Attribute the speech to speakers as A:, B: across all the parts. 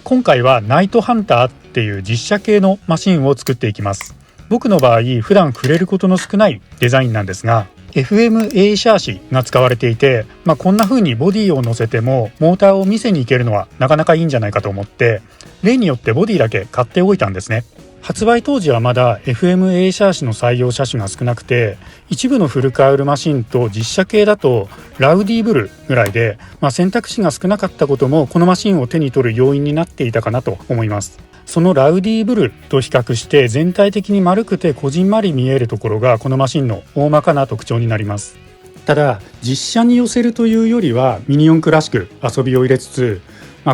A: 今回はナイトハンターっていう実写系のマシンを作っていきます。僕の場合普段触れることの少ないデザインなんですが、 FMA シャーシが使われていて、こんな風にボディを乗せてもモーターを見せに行けるのはなかなかいいんじゃないかと思って、例によってボディだけ買っておいたんですね。発売当時はまだ FMA シャーシの採用車種が少なくて、一部のフルカウルマシンと実車系だとラウディブルぐらいで、選択肢が少なかったこともこのマシンを手に取る要因になっていたかなと思います。そのラウディブルと比較して全体的に丸くてこじんまり見えるところがこのマシンの大まかな特徴になります。ただ実車に寄せるというよりはミニ四駆らしく遊びを入れつつ、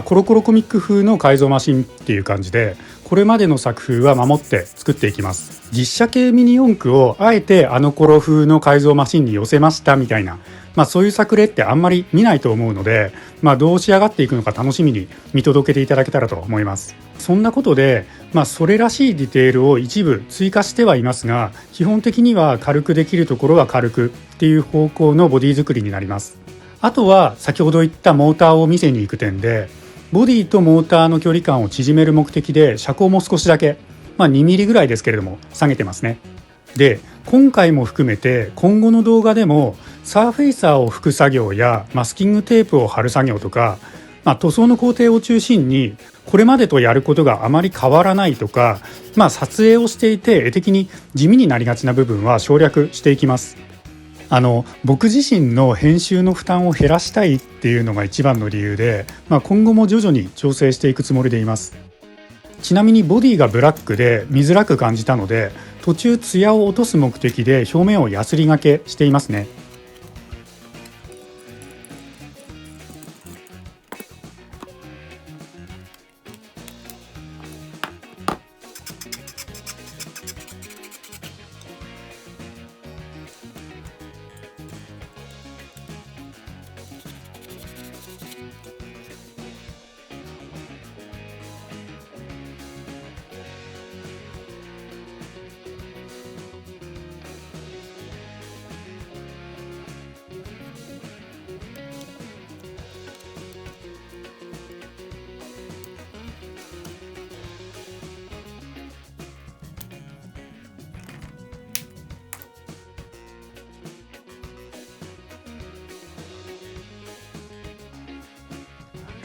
A: コロコロコミック風の改造マシンっていう感じで、これまでの作風は守って作っていきます。実車系ミニ四駆をあえてあの頃風の改造マシンに寄せましたみたいな、そういう作例ってあんまり見ないと思うので、どう仕上がっていくのか楽しみに見届けていただけたらと思います。そんなことで、それらしいディテールを一部追加してはいますが、基本的には軽くできるところは軽くっていう方向のボディ作りになります。あとは先ほど言ったモーターを見せに行く点で、ボディとモーターの距離感を縮める目的で車高も少しだけ、2ミリぐらいですけれども下げてますね。で、今回も含めて今後の動画でもサーフェイサーを拭く作業やマスキングテープを貼る作業とか、塗装の工程を中心にこれまでとやることがあまり変わらないとか、撮影をしていて絵的に地味になりがちな部分は省略していきます。僕自身の編集の負担を減らしたいっていうのが一番の理由で、今後も徐々に調整していくつもりでいます。ちなみにボディがブラックで見づらく感じたので、途中ツヤを落とす目的で表面をヤスリがけしていますね。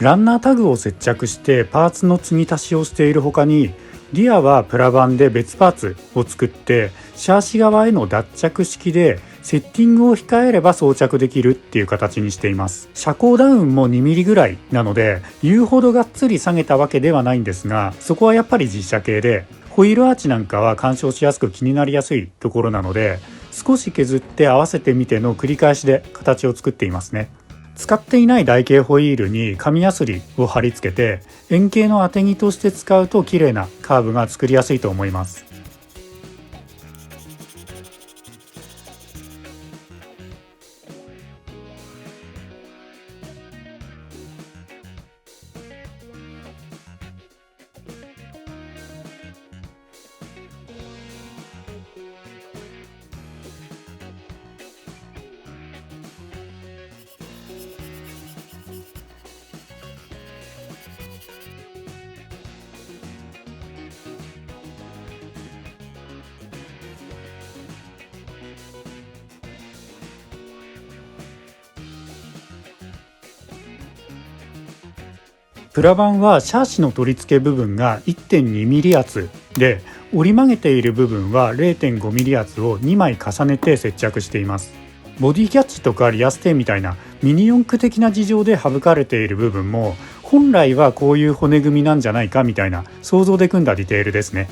A: ランナータグを接着してパーツの積み足しをしている他に、リアはプラ板で別パーツを作ってシャーシ側への脱着式でセッティングを控えれば装着できるっていう形にしています。車高ダウンも2ミリぐらいなので言うほどがっつり下げたわけではないんですが、そこはやっぱり実車系で、ホイールアーチなんかは干渉しやすく気になりやすいところなので、少し削って合わせてみての繰り返しで形を作っていますね。使っていない台形ホイールに紙やすりを貼り付けて円形の当て木として使うと綺麗なカーブが作りやすいと思います。プラ板はシャーシの取り付け部分が 1.2 ミリ厚で、折り曲げている部分は 0.5 ミリ厚を2枚重ねて接着しています。ボディキャッチとかリアステンみたいなミニ四駆的な事情で省かれている部分も、本来はこういう骨組みなんじゃないかみたいな想像で組んだディテールですね。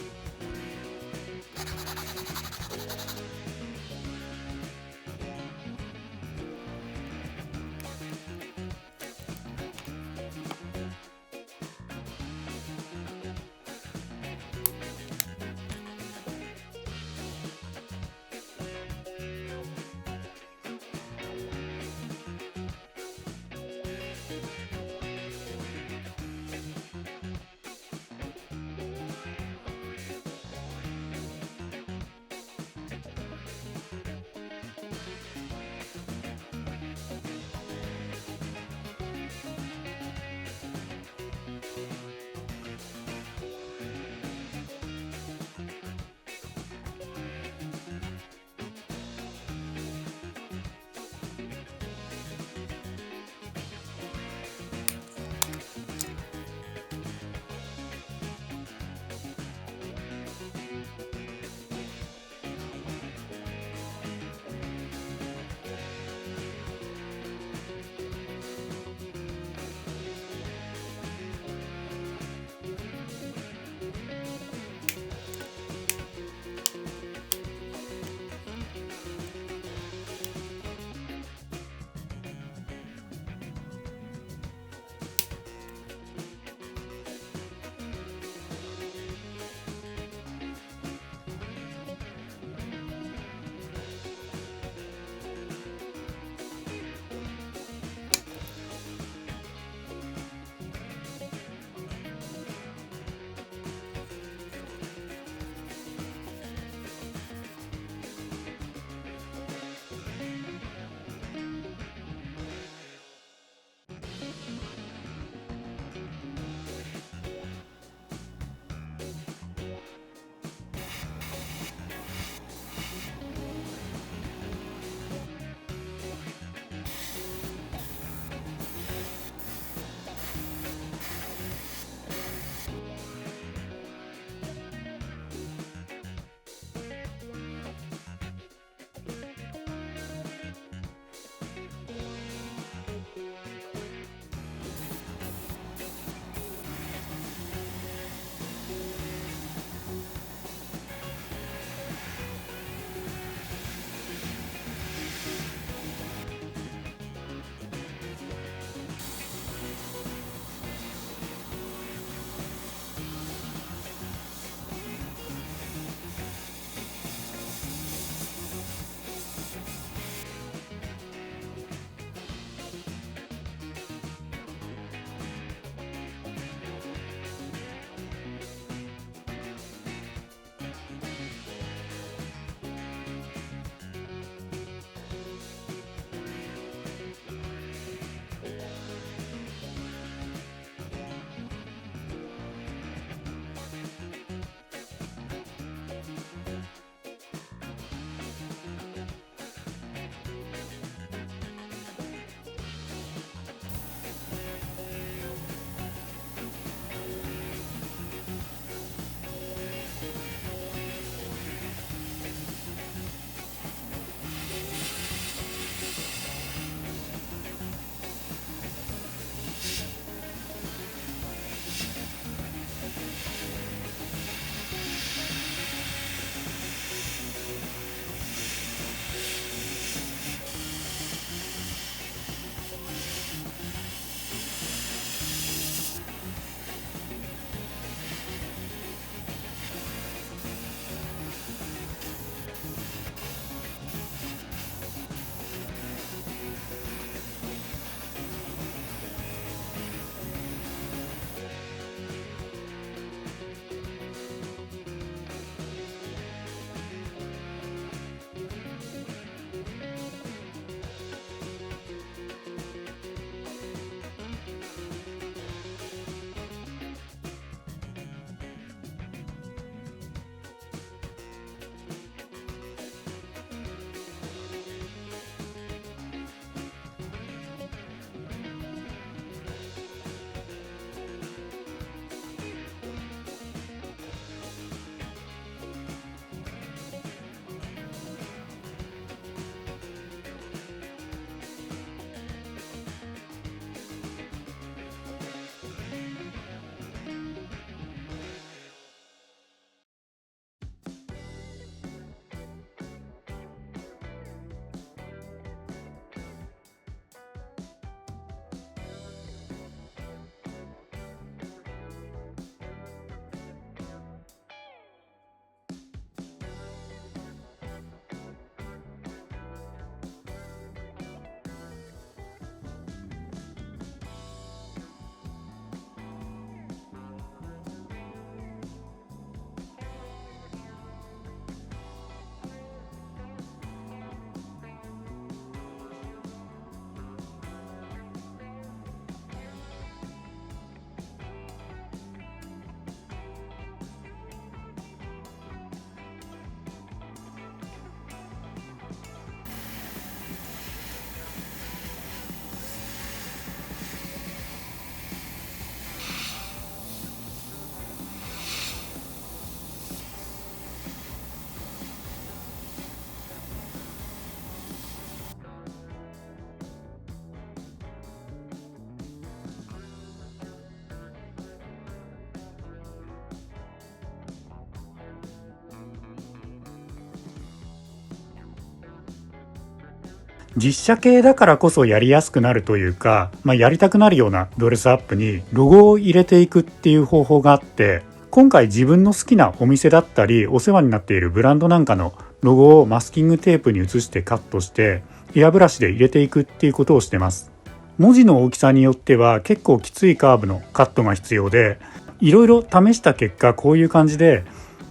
A: 実写系だからこそやりやすくなるというか、やりたくなるようなドレスアップにロゴを入れていくっていう方法があって、今回自分の好きなお店だったりお世話になっているブランドなんかのロゴをマスキングテープに移してカットしてエアブラシで入れていくっていうことをしてます。文字の大きさによっては結構きついカーブのカットが必要で、いろいろ試した結果こういう感じで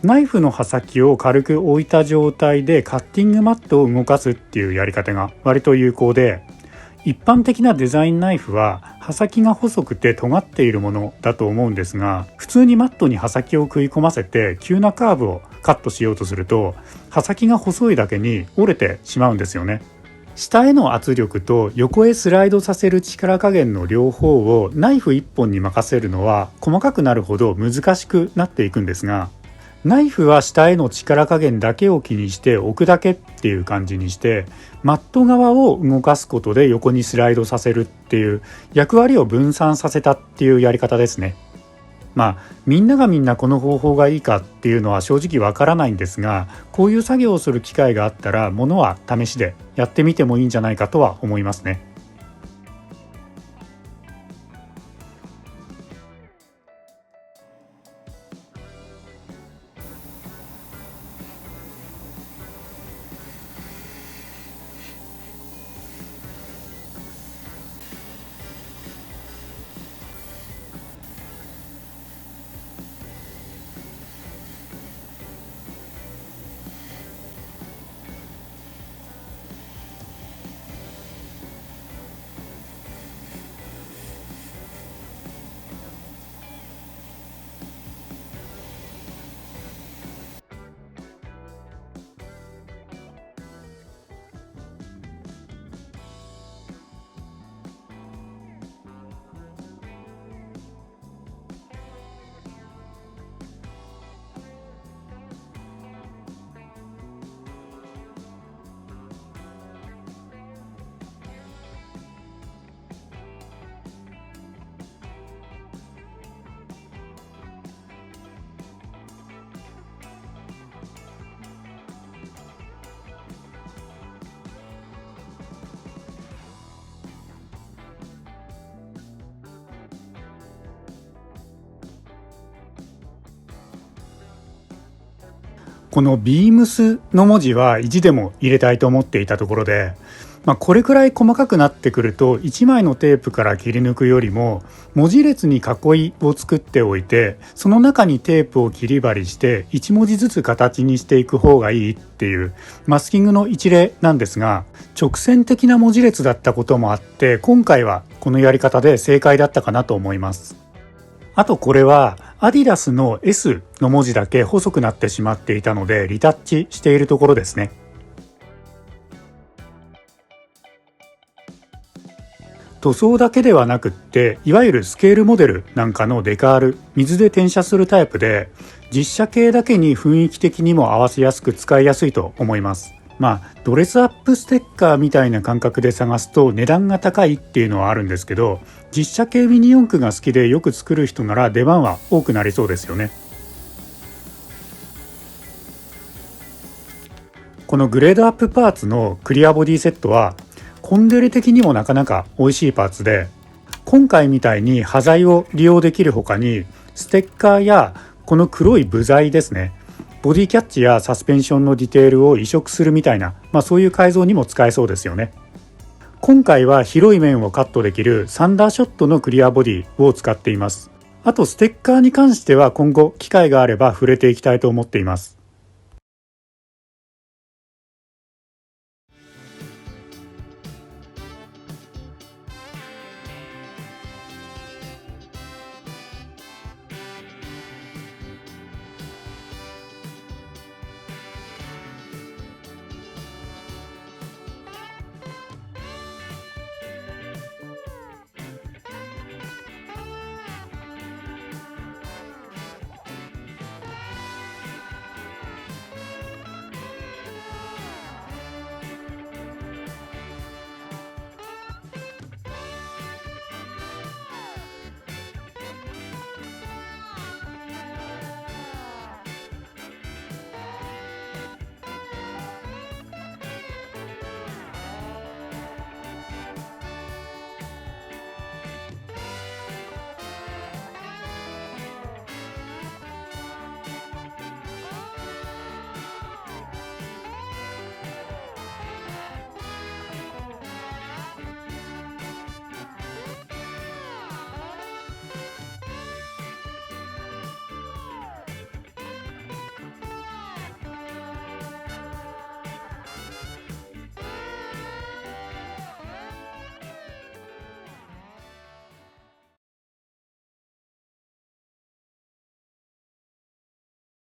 A: ナイフの刃先を軽く置いた状態でカッティングマットを動かすっていうやり方が割と有効で、一般的なデザインナイフは刃先が細くて尖っているものだと思うんですが、普通にマットに刃先を食い込ませて急なカーブをカットしようとすると刃先が細いだけに折れてしまうんですよね。下への圧力と横へスライドさせる力加減の両方をナイフ1本に任せるのは細かくなるほど難しくなっていくんですが、ナイフは下への力加減だけを気にして置くだけっていう感じにして、マット側を動かすことで横にスライドさせるっていう役割を分散させたっていうやり方ですね。みんながみんなこの方法がいいかっていうのは正直わからないんですが、こういう作業をする機会があったらものは試しでやってみてもいいんじゃないかとは思いますね。このビームスの文字は意地でも入れたいと思っていたところで、これくらい細かくなってくると1枚のテープから切り抜くよりも文字列に囲いを作っておいて、その中にテープを切り貼りして1文字ずつ形にしていく方がいいっていうマスキングの一例なんですが、直線的な文字列だったこともあって今回はこのやり方で正解だったかなと思います。あとこれはアディダスの S の文字だけ細くなってしまっていたのでリタッチしているところですね。塗装だけではなくって、いわゆるスケールモデルなんかのデカール、水で転写するタイプで実写系だけに雰囲気的にも合わせやすく使いやすいと思います。ドレスアップステッカーみたいな感覚で探すと値段が高いっていうのはあるんですけど、実写系ミニ四駆が好きでよく作る人なら出番は多くなりそうですよね。このグレードアップパーツのクリアボディセットはコンデレ的にもなかなか美味しいパーツで、今回みたいに端材を利用できる他にステッカーやこの黒い部材ですね、ボディキャッチやサスペンションのディテールを移植するみたいな、そういう改造にも使えそうですよね。今回は広い面をカットできるサンダーショットのクリアボディを使っています。あとステッカーに関しては今後機会があれば触れていきたいと思っています。